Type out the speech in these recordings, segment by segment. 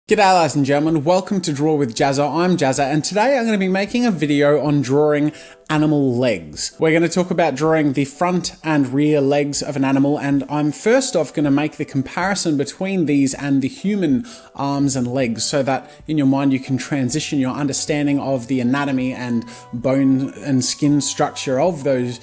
G'day ladies and gentlemen, welcome to Draw with Jazza. I'm Jazza and today I'm going to be making a video on drawing animal legs. We're going to talk about drawing the front and rear legs of an animal, and I'm first off going to make the comparison between these and the human arms and legs so that in your mind you can transition your understanding of the anatomy and bone and skin structure of those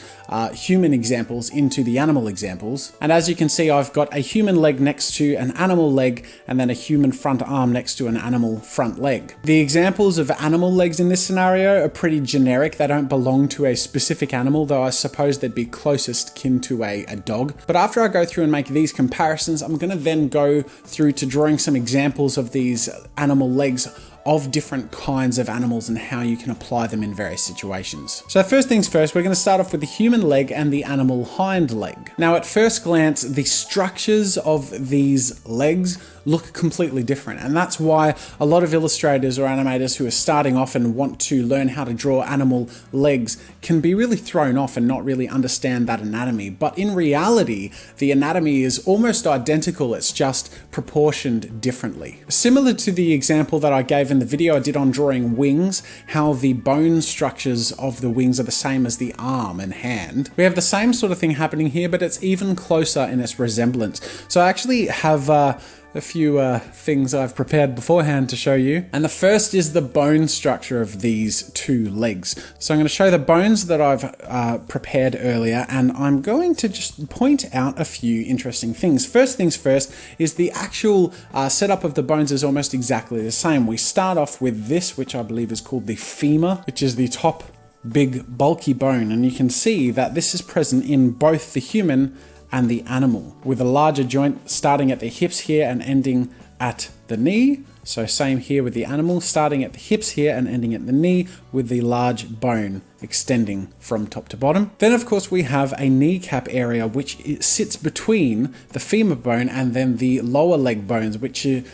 human examples into the animal examples. And as you can see, I've got a human leg next to an animal leg and then a human front arm next to an animal front leg. The examples of animal legs in this scenario are pretty generic. They don't belong to a specific animal, though I suppose they'd be closest kin to a dog. But after I go through and make these comparisons, I'm going to then go through to drawing some examples of these animal legs of different kinds of animals and how you can apply them in various situations. So first things first, we're going to start off with the human leg and the animal hind leg. Now at first glance, the structures of these legs look completely different, and that's why a lot of illustrators or animators who are starting off and want to learn how to draw animal legs can be really thrown off and not really understand that anatomy. But in reality, the anatomy is almost identical, it's just proportioned differently. Similar to the example that I gave in the video I did on drawing wings, how the bone structures of the wings are the same as the arm and hand. We have the same sort of thing happening here, but it's even closer in its resemblance. So I actually have a few things I've prepared beforehand to show you. And the first is the bone structure of these two legs. So I'm going to show the bones that I've prepared earlier, and I'm going to just point out a few interesting things. First things first is the actual setup of the bones is almost exactly the same. We start off with this, which I believe is called the femur, which is the top big bulky bone. And you can see that this is present in both the human and the animal, with a larger joint starting at the hips here and ending at the knee. So same here with the animal, starting at the hips here and ending at the knee, with the large bone extending from top to bottom. Then of course we have a kneecap area which sits between the femur bone and then the lower leg bones, which is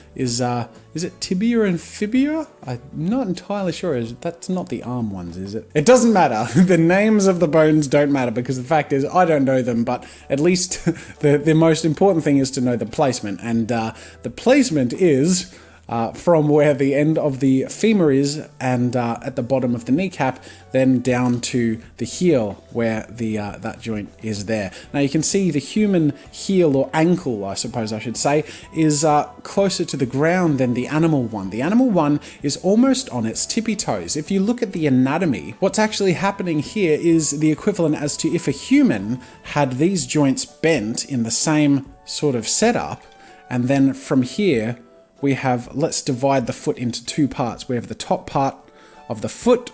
it tibia and fibula? I'm not entirely sure. That's not the arm ones, is it? It doesn't matter. The names of the bones don't matter, because the fact is I don't know them, but at least the most important thing is to know the placement. And the placement is from where the end of the femur is and at the bottom of the kneecap, then down to the heel where the that joint is there. Now you can see the human heel, or ankle I suppose I should say, is closer to the ground than the animal one. The animal one is almost on its tippy toes. If you look at the anatomy, what's actually happening here is the equivalent as to if a human had these joints bent in the same sort of setup, and then from here we have, let's divide the foot into two parts. We have the top part of the foot,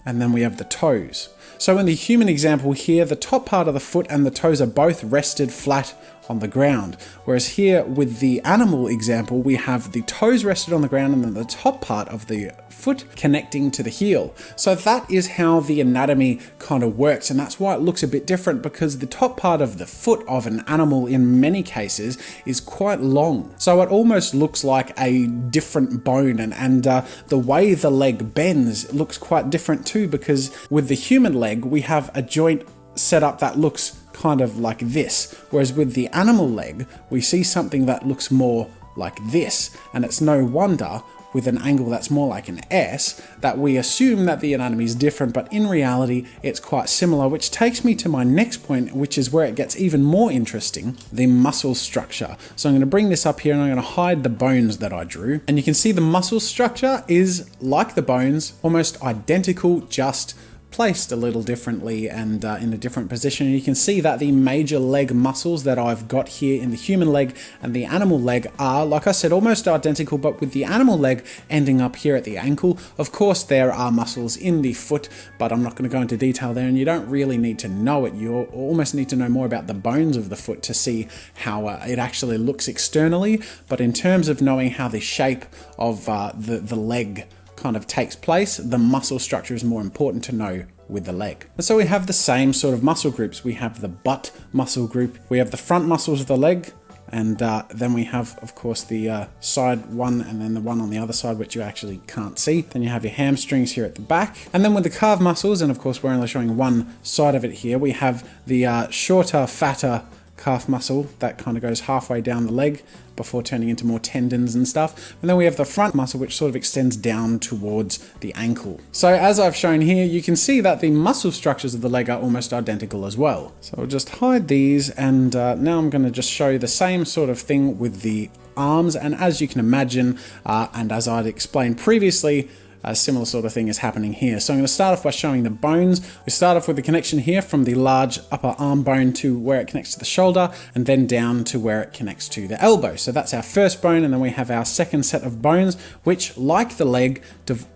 and then we have the toes. So in the human example here, the top part of the foot and the toes are both rested flat on the ground. Whereas here with the animal example, we have the toes rested on the ground and then the top part of the foot connecting to the heel. So that is how the anatomy kind of works, and that's why it looks a bit different, because the top part of the foot of an animal in many cases is quite long. So it almost looks like a different bone, and the way the leg bends looks quite different too, because with the human leg we have a joint set up that looks kind of like this, whereas with the animal leg we see something that looks more like this. And it's no wonder, with an angle that's more like an S, that we assume that the anatomy is different, but in reality it's quite similar, which takes me to my next point, which is where it gets even more interesting: the muscle structure. So I'm going to bring this up here and I'm going to hide the bones that I drew, and you can see the muscle structure is like the bones, almost identical, just placed a little differently and in a different position. And you can see that the major leg muscles that I've got here in the human leg and the animal leg are, like I said, almost identical, but with the animal leg ending up here at the ankle. Of course there are muscles in the foot, but I'm not going to go into detail there, and you don't really need to know it. You almost need to know more about the bones of the foot to see how it actually looks externally. But in terms of knowing how the shape of the leg kind of takes place, the muscle structure is more important to know with the leg. And so we have the same sort of muscle groups. We have the butt muscle group, we have the front muscles of the leg, and then we have, of course, the side one and then the one on the other side, which you actually can't see. Then you have your hamstrings here at the back. And then with the calf muscles, and of course we're only showing one side of it here, we have the shorter, fatter calf muscle that kind of goes halfway down the leg before turning into more tendons and stuff. And then we have the front muscle, which sort of extends down towards the ankle. So as I've shown here, you can see that the muscle structures of the leg are almost identical as well. So I'll just hide these, and now I'm going to just show the same sort of thing with the arms. And as you can imagine, and as I'd explained previously, a similar sort of thing is happening here. So I'm going to start off by showing the bones. We start off with the connection here from the large upper arm bone to where it connects to the shoulder, and then down to where it connects to the elbow. So that's our first bone, and then we have our second set of bones, which, like the leg,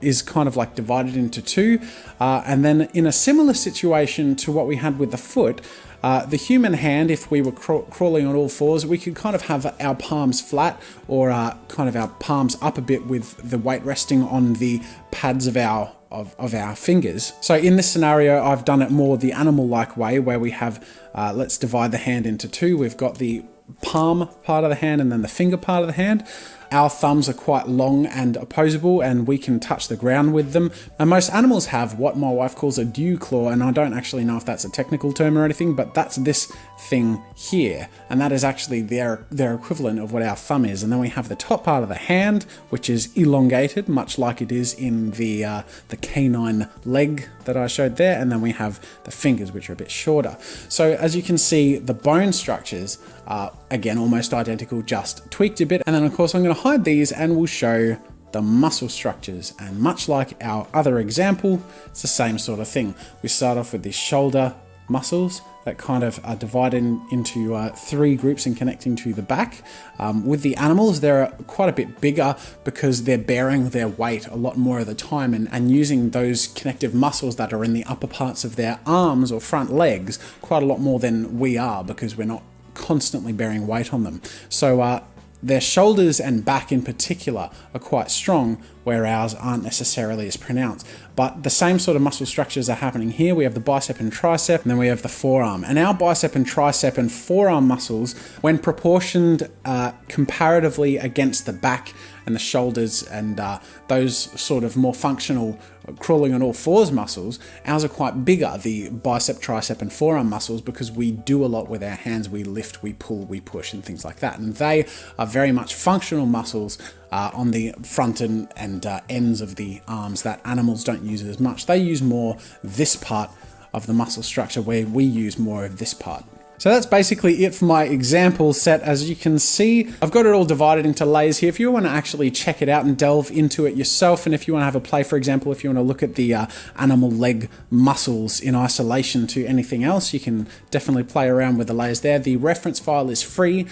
is kind of like divided into two. And then in a similar situation to what we had with the foot, the human hand, if we were crawling on all fours, we could kind of have our palms flat, or kind of our palms up a bit with the weight resting on the pads of our fingers. So in this scenario, I've done it more the animal-like way, where we have, let's divide the hand into two. We've got the palm part of the hand and then the finger part of the hand. Our thumbs are quite long and opposable, and we can touch the ground with them. And most animals have what my wife calls a dew claw, and I don't actually know if that's a technical term or anything, but that's this thing here. And that is actually their equivalent of what our thumb is. And then we have the top part of the hand, which is elongated, much like it is in the canine leg that I showed there. And then we have the fingers, which are a bit shorter. So as you can see, the bone structures are, again, almost identical, just tweaked a bit. And then of course I'm going to hide these, and we'll show the muscle structures. And much like our other example, it's the same sort of thing. We start off with the shoulder muscles that kind of are divided into three groups and connecting to the back. With the animals, they're quite a bit bigger because they're bearing their weight a lot more of the time, and using those connective muscles that are in the upper parts of their arms or front legs quite a lot more than we are, because we're not constantly bearing weight on them. So their shoulders and back in particular are quite strong, where ours aren't necessarily as pronounced. But the same sort of muscle structures are happening here. We have the bicep and tricep, and then we have the forearm. And our bicep and tricep and forearm muscles, when proportioned comparatively against the back and the shoulders and those sort of more functional crawling on all fours muscles, ours are quite bigger, the bicep, tricep and forearm muscles, because we do a lot with our hands. We lift, we pull, we push and things like that. And they are very much functional muscles on the front and ends of the arms that animals don't use as much. They use more this part of the muscle structure, where we use more of this part. So that's basically it for my example set. As you can see, I've got it all divided into layers here. If you want to actually check it out and delve into it yourself, and if you want to have a play, for example, if you want to look at the animal leg muscles in isolation to anything else, you can definitely play around with the layers there. The reference file is free.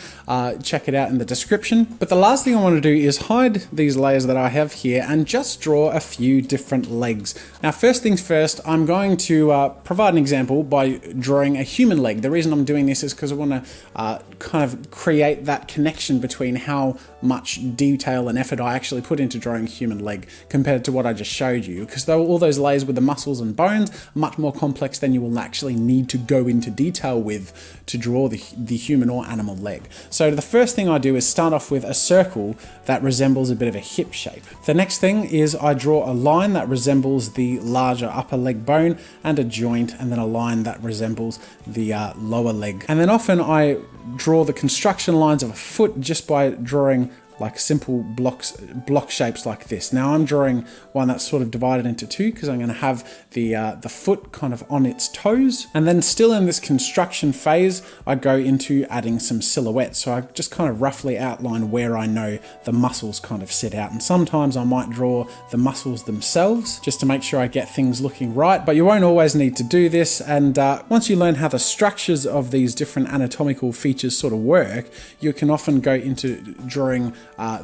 Check it out in the description. But the last thing I want to do is hide these layers that I have here and just draw a few different legs. Now, first things first, I'm going to provide an example by drawing a human leg. The reason I'm doing this is because I want to kind of create that connection between how much detail and effort I actually put into drawing a human leg compared to what I just showed you, because all those layers with the muscles and bones are much more complex than you will actually need to go into detail with to draw the human or animal leg. So the first thing I do is start off with a circle that resembles a bit of a hip shape. The next thing is I draw a line that resembles the larger upper leg bone, and a joint, and then a line that resembles the lower leg. And then often I draw the construction lines of a foot just by drawing like simple block shapes like this. Now I'm drawing one that's sort of divided into two, because I'm going to have the foot kind of on its toes. And then still in this construction phase, I go into adding some silhouettes. So I just kind of roughly outline where I know the muscles kind of sit out. And sometimes I might draw the muscles themselves just to make sure I get things looking right. But you won't always need to do this. And once you learn how the structures of these different anatomical features sort of work, you can often go into drawing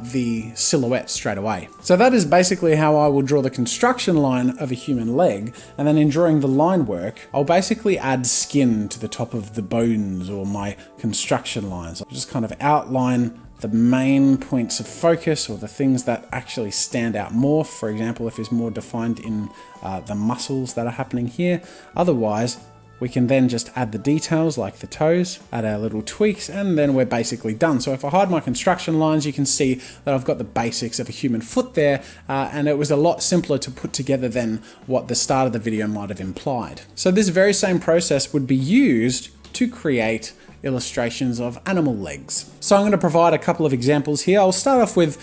the silhouette straight away. So that is basically how I will draw the construction line of a human leg. And then in drawing the line work, I'll basically add skin to the top of the bones or my construction lines. I'll just kind of outline the main points of focus, or the things that actually stand out more. For example, if it's more defined in the muscles that are happening here. Otherwise, we can then just add the details like the toes, add our little tweaks, and then we're basically done. So if I hide my construction lines, you can see that I've got the basics of a human foot there, and it was a lot simpler to put together than what the start of the video might have implied. So this very same process would be used to create illustrations of animal legs. So I'm going to provide a couple of examples here. I'll start off with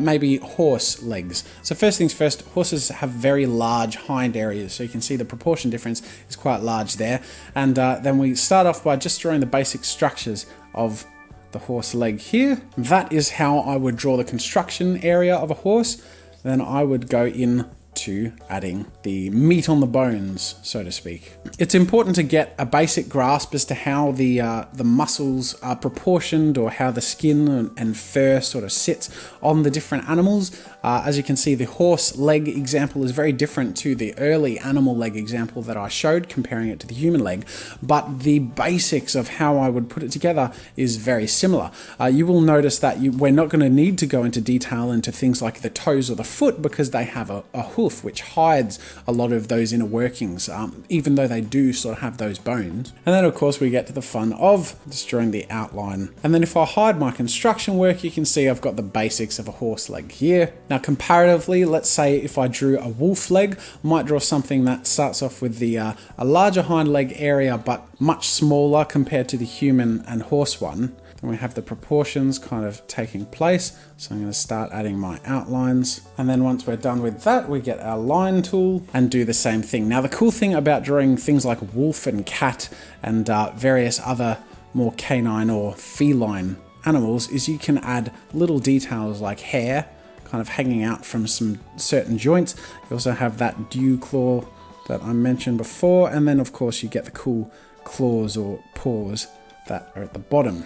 maybe horse legs. So first things first, horses have very large hind areas. So you can see the proportion difference is quite large there. And then we start off by just drawing the basic structures of the horse leg here. That is how I would draw the construction area of a horse. Then I would go in to adding the meat on the bones, so to speak. It's important to get a basic grasp as to how the muscles are proportioned, or how the skin and fur sort of sits on the different animals. As you can see, the horse leg example is very different to the early animal leg example that I showed, comparing it to the human leg, but the basics of how I would put it together is very similar. You will notice that we're not going to need to go into detail into things like the toes or the foot, because they have a hoof which hides a lot of those inner workings, even though they do sort of have those bones. And then of course we get to the fun of just drawing the outline. And then if I hide my construction work, you can see I've got the basics of a horse leg here. Now comparatively, let's say if I drew a wolf leg, I might draw something that starts off with a larger hind leg area, but much smaller compared to the human and horse one. Then we have the proportions kind of taking place. So I'm going to start adding my outlines. And then once we're done with that, we get our line tool and do the same thing. Now the cool thing about drawing things like wolf and cat and various other more canine or feline animals is you can add little details like hair kind of hanging out from some certain joints. You also have that dew claw that I mentioned before. And then of course you get the cool claws or paws that are at the bottom.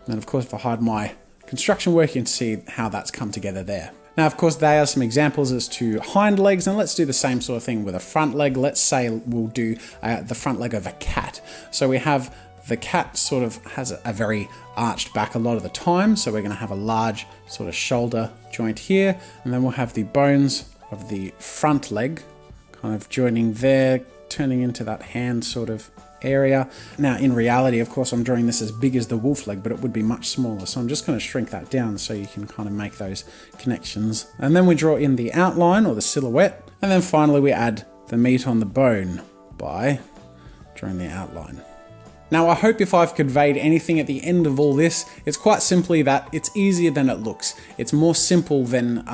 And then of course if I hide my construction work, you can see how that's come together there. Now of course they are some examples as to hind legs, and let's do the same sort of thing with a front leg. Let's say we'll do the front leg of a cat. So we have the cat sort of has a very arched back a lot of the time, so we're going to have a large sort of shoulder joint here, and then we'll have the bones of the front leg kind of joining there, turning into that hand sort of area. Now in reality, of course, I'm drawing this as big as the wolf leg, but it would be much smaller, so I'm just going to shrink that down so you can kind of make those connections. And then we draw in the outline or the silhouette, and then finally we add the meat on the bone by drawing the outline. Now I hope if I've conveyed anything at the end of all this, it's quite simply that it's easier than it looks. It's more simple than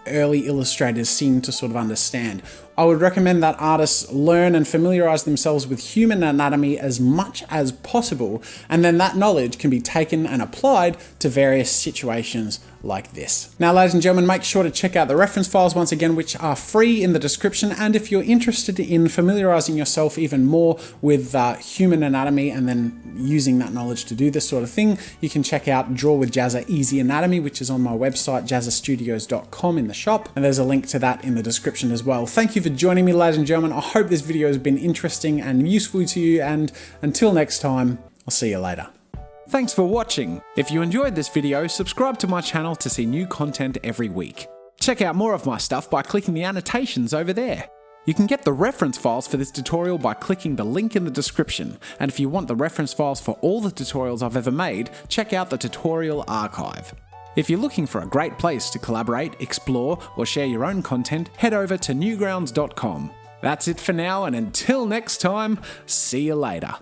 early illustrators seem to sort of understand. I would recommend that artists learn and familiarize themselves with human anatomy as much as possible, and then that knowledge can be taken and applied to various situations like this. Now, ladies and gentlemen, make sure to check out the reference files once again, which are free in the description. And if you're interested in familiarizing yourself even more with human anatomy and then using that knowledge to do this sort of thing, you can check out Draw with Jazza Easy Anatomy, which is on my website, jazzastudios.com, in the shop. And there's a link to that in the description as well. Thank you for joining me, ladies and gentlemen. I hope this video has been interesting and useful to you. And until next time, I'll see you later. Thanks for watching. If you enjoyed this video, subscribe to my channel to see new content every week. Check out more of my stuff by clicking the annotations over there. You can get the reference files for this tutorial by clicking the link in the description. And if you want the reference files for all the tutorials I've ever made, check out the tutorial archive. If you're looking for a great place to collaborate, explore, or share your own content, head over to newgrounds.com. That's it for now, and until next time, see you later.